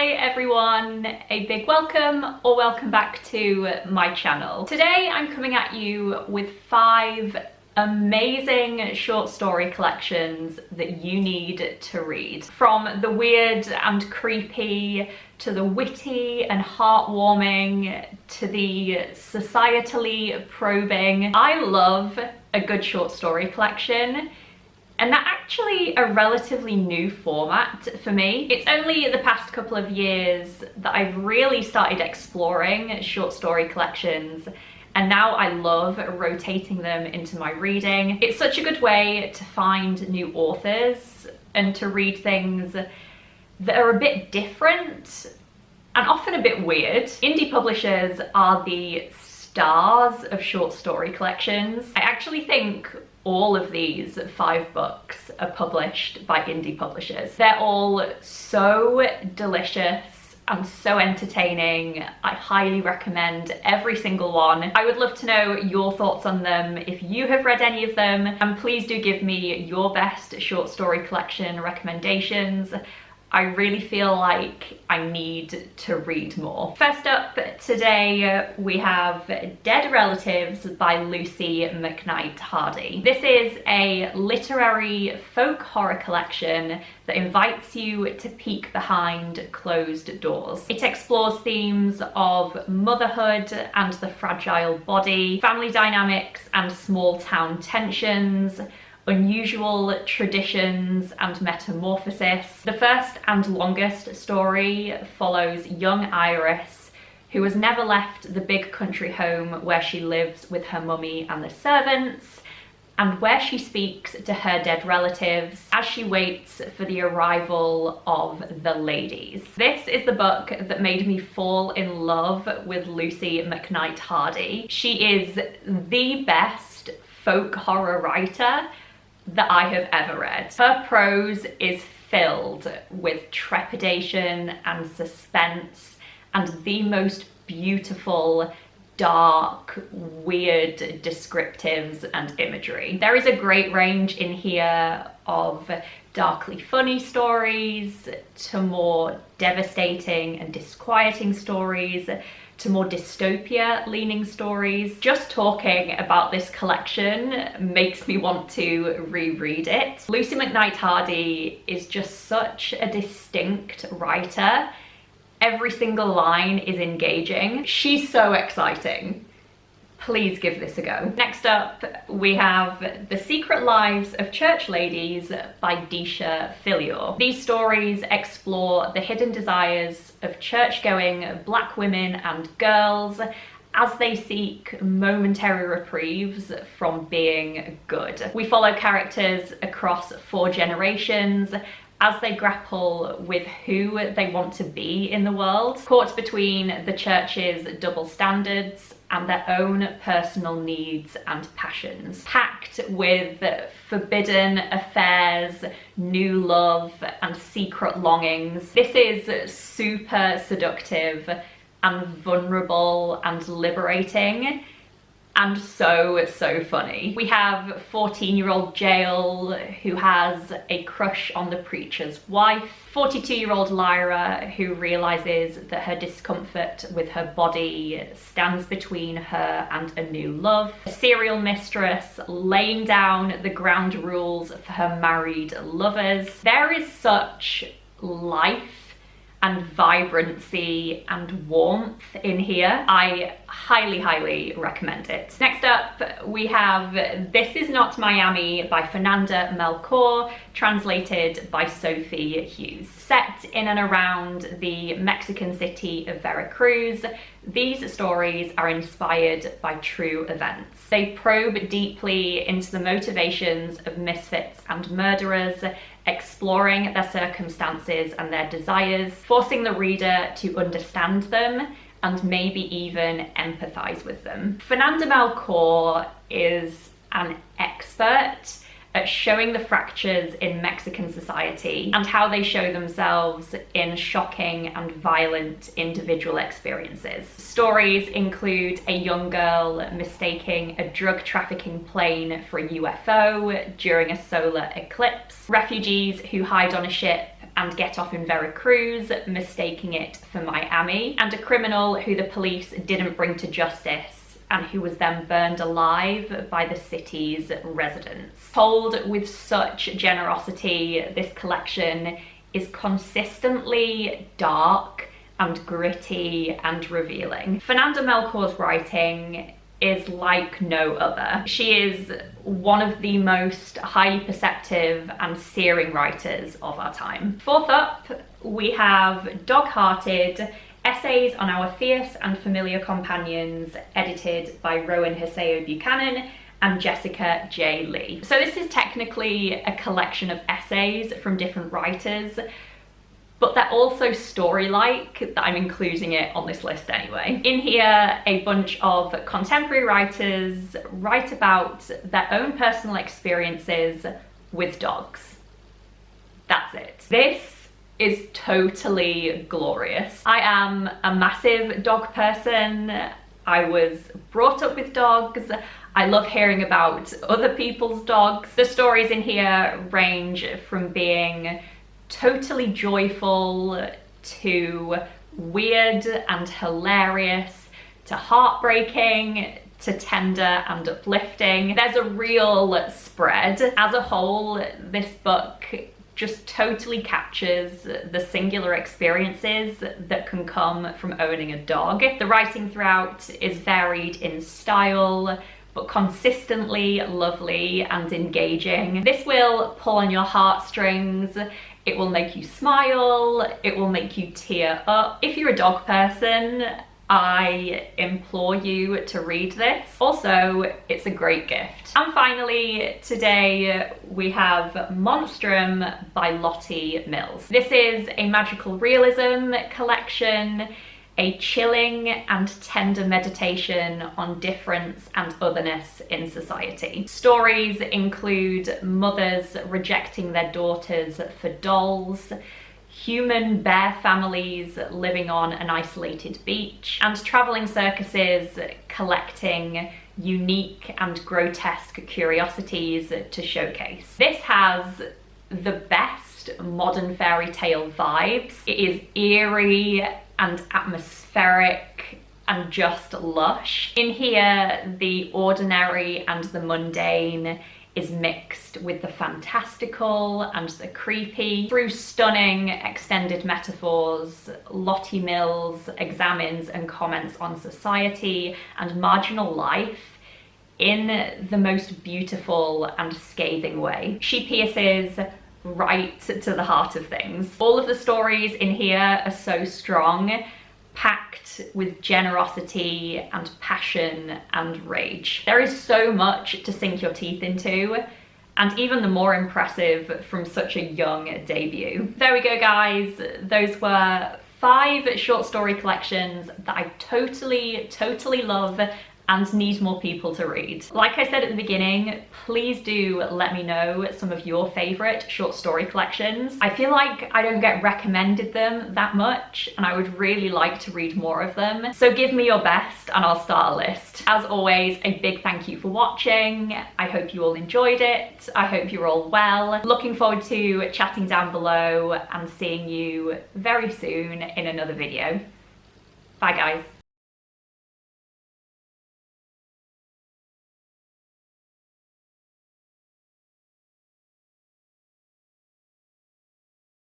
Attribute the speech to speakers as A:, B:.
A: Hi everyone, a big welcome or welcome back to my channel. Today I'm coming at you with 5 amazing short story collections that you need to read. From the weird and creepy to the witty and heartwarming to the societally probing. I love a good short story collection. And that's actually a relatively new format for me. It's only the past couple of years that I've really started exploring short story collections, and now I love rotating them into my reading. It's such a good way to find new authors and to read things that are a bit different and often a bit weird. Indie publishers are the stars of short story collections. I actually think all of these 5 books are published by indie publishers. They're all so delicious and so entertaining. I highly recommend every single one. I would love to know your thoughts on them if you have read any of them, and please do give me your best short story collection recommendations. I really feel like I need to read more. First up today we have Dead Relatives by Lucy McKnight Hardy. This is a literary folk horror collection that invites you to peek behind closed doors. It explores themes of motherhood and the fragile body, family dynamics and small town tensions, unusual traditions and metamorphosis. The first and longest story follows young Iris, who has never left the big country home where she lives with her mummy and the servants, and where she speaks to her dead relatives as she waits for the arrival of the ladies. This is the book that made me fall in love with Lucy McKnight Hardy. She is the best folk horror writer that I have ever read. Her prose is filled with trepidation and suspense and the most beautiful, dark, weird descriptives and imagery. There is a great range in here of darkly funny stories to more devastating and disquieting stories to more dystopia leaning stories. Just talking about this collection makes me want to reread it. Lucy McKnight Hardy is just such a distinct writer. Every single line is engaging. She's so exciting. Please give this a go. Next up, we have The Secret Lives of Church Ladies by Disha Filior. These stories explore the hidden desires of church-going Black women and girls as they seek momentary reprieves from being good. We follow characters across 4 generations as they grapple with who they want to be in the world, caught between the church's double standards and their own personal needs and passions. Packed with forbidden affairs, new love, and secret longings. This is super seductive and vulnerable and liberating, and so funny. We have 14-year-old Jael, who has a crush on the preacher's wife, 42-year-old Lyra, who realizes that her discomfort with her body stands between her and a new love, a serial mistress laying down the ground rules for her married lovers. There is such life and vibrancy and warmth in here. I highly recommend it. Next up, we have This Is Not Miami by Fernanda Melchor, translated by Sophie Hughes. Set in and around the Mexican city of Veracruz, these stories are inspired by true events. They probe deeply into the motivations of misfits and murderers, exploring their circumstances and their desires, forcing the reader to understand them and maybe even empathize with them. Fernanda Melchor is an expert at showing the fractures in Mexican society and how they show themselves in shocking and violent individual experiences. Stories include a young girl mistaking a drug trafficking plane for a UFO during a solar eclipse, refugees who hide on a ship and get off in Veracruz, mistaking it for Miami, and a criminal who the police didn't bring to justice and who was then burned alive by the city's residents. Told with such generosity, this collection is consistently dark and gritty and revealing. Fernanda Melchor's writing is like no other. She is one of the most highly perceptive and searing writers of our time. Fourth up, we have Doghearted, Essays on Our Fierce and Familiar Companions, edited by Rowan Haseo Buchanan and Jessica J. Lee. So this is technically a collection of essays from different writers, but they're also story-like, that I'm including it on this list anyway. In here, a bunch of contemporary writers write about their own personal experiences with dogs. That's it. This is totally glorious. I am a massive dog person. I was brought up with dogs. I love hearing about other people's dogs. The stories in here range from being totally joyful to weird and hilarious to heartbreaking to tender and uplifting. There's a real spread. As a whole, this book just totally captures the singular experiences that can come from owning a dog. The writing throughout is varied in style, but consistently lovely and engaging. This will pull on your heartstrings. It will make you smile, it will make you tear up. If you're a dog person, I implore you to read this. Also, it's a great gift. And finally, today we have Monstrum by Lottie Mills. This is a magical realism collection, a chilling and tender meditation on difference and otherness in society. Stories include mothers rejecting their daughters for dolls, human bear families living on an isolated beach, and travelling circuses collecting unique and grotesque curiosities to showcase. This has the best modern fairy tale vibes. It is eerie and atmospheric and just lush. In here, the ordinary and the mundane is mixed with the fantastical and the creepy. Through stunning extended metaphors, Lottie Mills examines and comments on society and marginal life in the most beautiful and scathing way. She pierces right to the heart of things. All of the stories in here are so strong, packed with generosity and passion and rage. There is so much to sink your teeth into, and even the more impressive from such a young debut. There we go, guys. Those were 5 short story collections that I totally love and need more people to read. Like I said at the beginning, please do let me know some of your favourite short story collections. I feel like I don't get recommended them that much, and I would really like to read more of them. So give me your best and I'll start a list. As always, a big thank you for watching. I hope you all enjoyed it. I hope you're all well. Looking forward to chatting down below and seeing you very soon in another video. Bye guys.